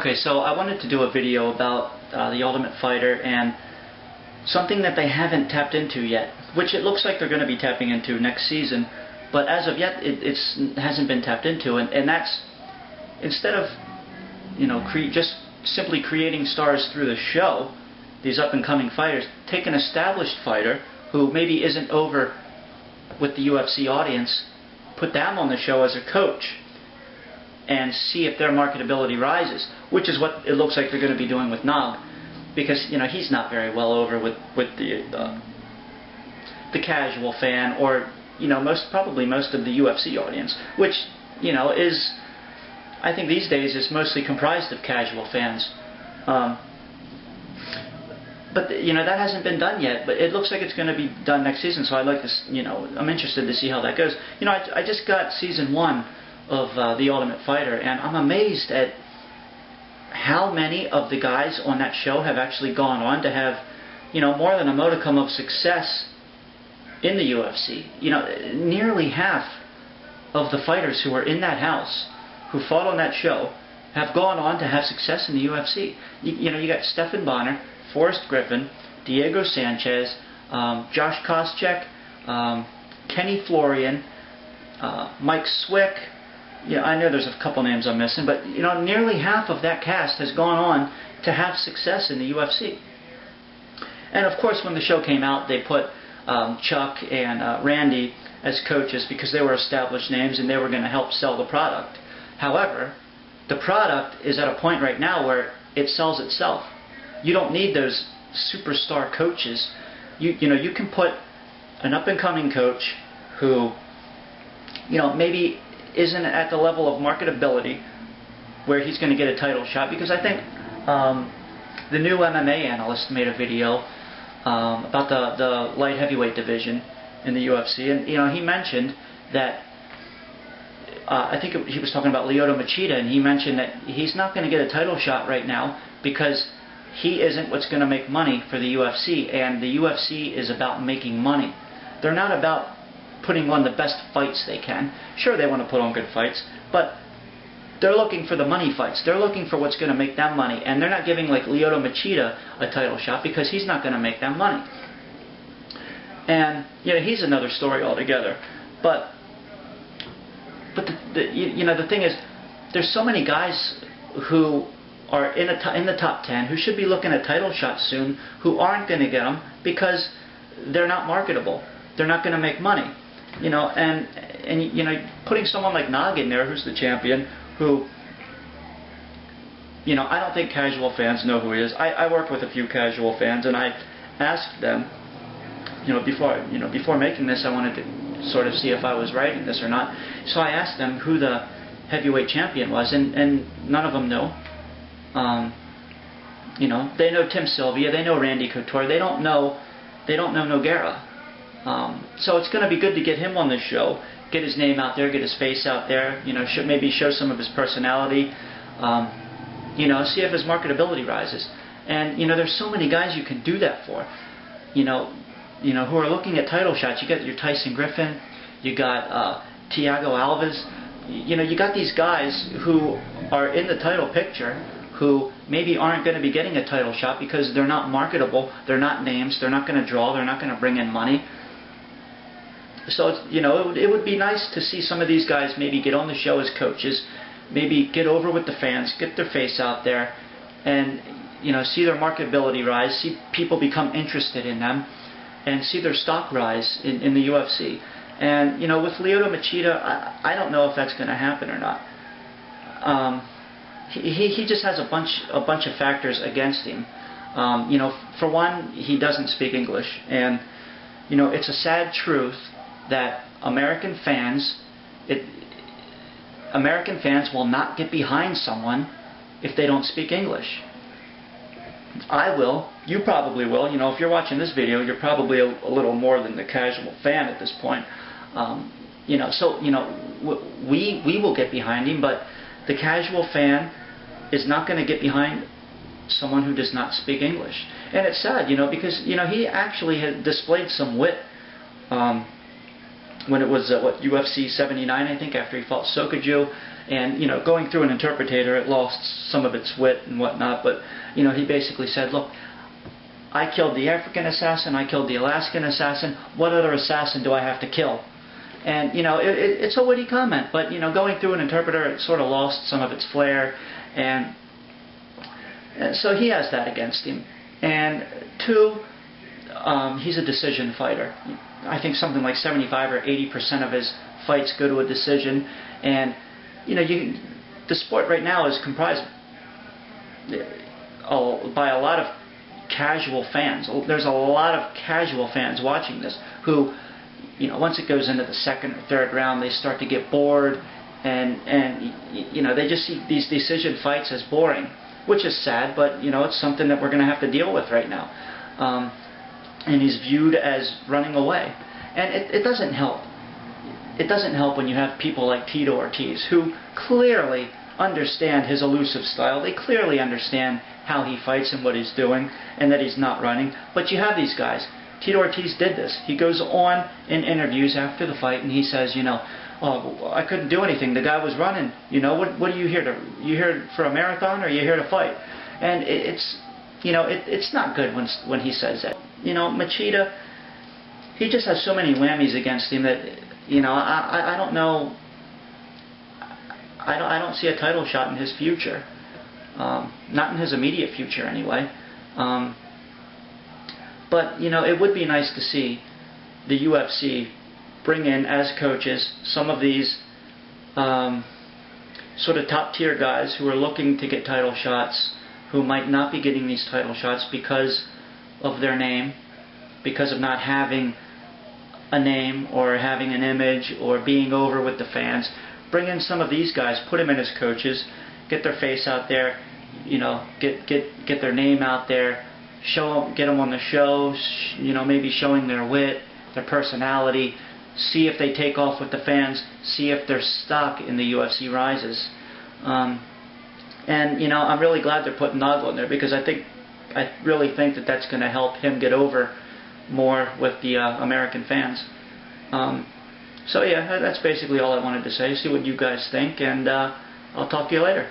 Okay, so I wanted to do a video about The Ultimate Fighter and something that they haven't tapped into yet, which it looks like they're going to be tapping into next season, but as of yet it hasn't been tapped into, and that's instead of just simply creating stars through the show, these up-and-coming fighters, take an established fighter who maybe isn't over with the UFC audience, put them on the show as a coach, and see if their marketability rises, which is what it looks like they're going to be doing with Nog, because he's not very well over with the casual fan, or probably most of the UFC audience, which is, I think these days is mostly comprised of casual fans. But that hasn't been done yet. But it looks like it's going to be done next season. So I'd like to, I'm interested to see how that goes. I just got season 1 of The Ultimate Fighter, and I'm amazed at how many of the guys on that show have actually gone on to have, more than a modicum of success in the UFC. Nearly half of the fighters who were in that house, who fought on that show, have gone on to have success in the UFC. You got Stephan Bonner, Forrest Griffin, Diego Sanchez, Josh Koscheck, Kenny Florian, Mike Swick. I know there's a couple names I'm missing, but nearly half of that cast has gone on to have success in the UFC. And of course, when the show came out, they put Chuck and Randy as coaches because they were established names and they were going to help sell the product. However, the product is at a point right now where it sells itself. You don't need those superstar coaches. You can put an up-and-coming coach who maybe isn't at the level of marketability where he's going to get a title shot, because I think the new MMA analyst made a video about the light heavyweight division in the UFC, and he mentioned that I think he was talking about Lyoto Machida, and he mentioned that he's not going to get a title shot right now because he isn't what's going to make money for the UFC, and the UFC is about making money. They're not about putting on the best fights they can. Sure, they want to put on good fights, but they're looking for the money fights. They're looking for what's going to make them money, and they're not giving like Lyoto Machida a title shot because he's not going to make them money. And he's another story altogether. But the thing is, there's so many guys who are in the top 10 who should be looking at title shots soon, who aren't going to get them because they're not marketable. They're not going to make money. And putting someone like Nog in there, who's the champion, who I don't think casual fans know who he is. I work with a few casual fans, and I asked them, before making this, I wanted to sort of see if I was right in this or not. So I asked them who the heavyweight champion was, and none of them know. They know Tim Sylvia, they know Randy Couture, they don't know Nogueira. So it's going to be good to get him on the show, get his name out there, get his face out there, maybe show some of his personality, see if his marketability rises. And there's so many guys you can do that for, who are looking at title shots. You got your Tyson Griffin, you got Thiago Alves, you got these guys who are in the title picture who maybe aren't going to be getting a title shot because they're not marketable, they're not names, they're not going to draw, they're not going to bring in money. So it would be nice to see some of these guys maybe get on the show as coaches, maybe get over with the fans, get their face out there, and see their marketability rise, see people become interested in them, and see their stock rise in the UFC. And with Lyoto Machida, I don't know if that's going to happen or not. He just has a bunch of factors against him. For one, he doesn't speak English, and it's a sad truth that American fans will not get behind someone if they don't speak English. I will. You probably will. If you're watching this video, you're probably a little more than the casual fan at this point. We will get behind him, but the casual fan is not going to get behind someone who does not speak English. And it's sad, because he actually had displayed some wit when it was UFC 79, I think, after he fought Sokaju, and going through an interpreter, it lost some of its wit and whatnot. But he basically said, look, I killed the African assassin, I killed the Alaskan assassin. What other assassin do I have to kill? And it's a witty comment, but going through an interpreter, it sort of lost some of its flair, and so he has that against him. And two, he's a decision fighter. I think something like 75 or 80% of his fights go to a decision, and the sport right now is comprised by a lot of casual fans. There's a lot of casual fans watching this who, once it goes into the second or third round, they start to get bored, and they just see these decision fights as boring, which is sad, but it's something that we're going to have to deal with right now. And he's viewed as running away, and it doesn't help. It doesn't help when you have people like Tito Ortiz, who clearly understand his elusive style. They clearly understand how he fights and what he's doing, and that he's not running. But you have these guys. Tito Ortiz did this. He goes on in interviews after the fight and he says, oh, I couldn't do anything. The guy was running. What are you here to? You here for a marathon, or are you here to fight? And it's not good when he says that. Machida, he just has so many whammies against him that I don't know. I don't see a title shot in his future. Not in his immediate future, anyway. But it would be nice to see the UFC bring in as coaches some of these sort of top-tier guys who are looking to get title shots, who might not be getting these title shots because of their name, because of not having a name or having an image or being over with the fans. Bring in some of these guys, put them in as coaches, get their face out there, get their name out there, get them on the show, maybe showing their wit, their personality, see if they take off with the fans, see if their stock in the UFC rises. And I'm really glad they're putting Nagel in there, because I really think that that's going to help him get over more with the American fans. So yeah, that's basically all I wanted to say. See what you guys think, and I'll talk to you later.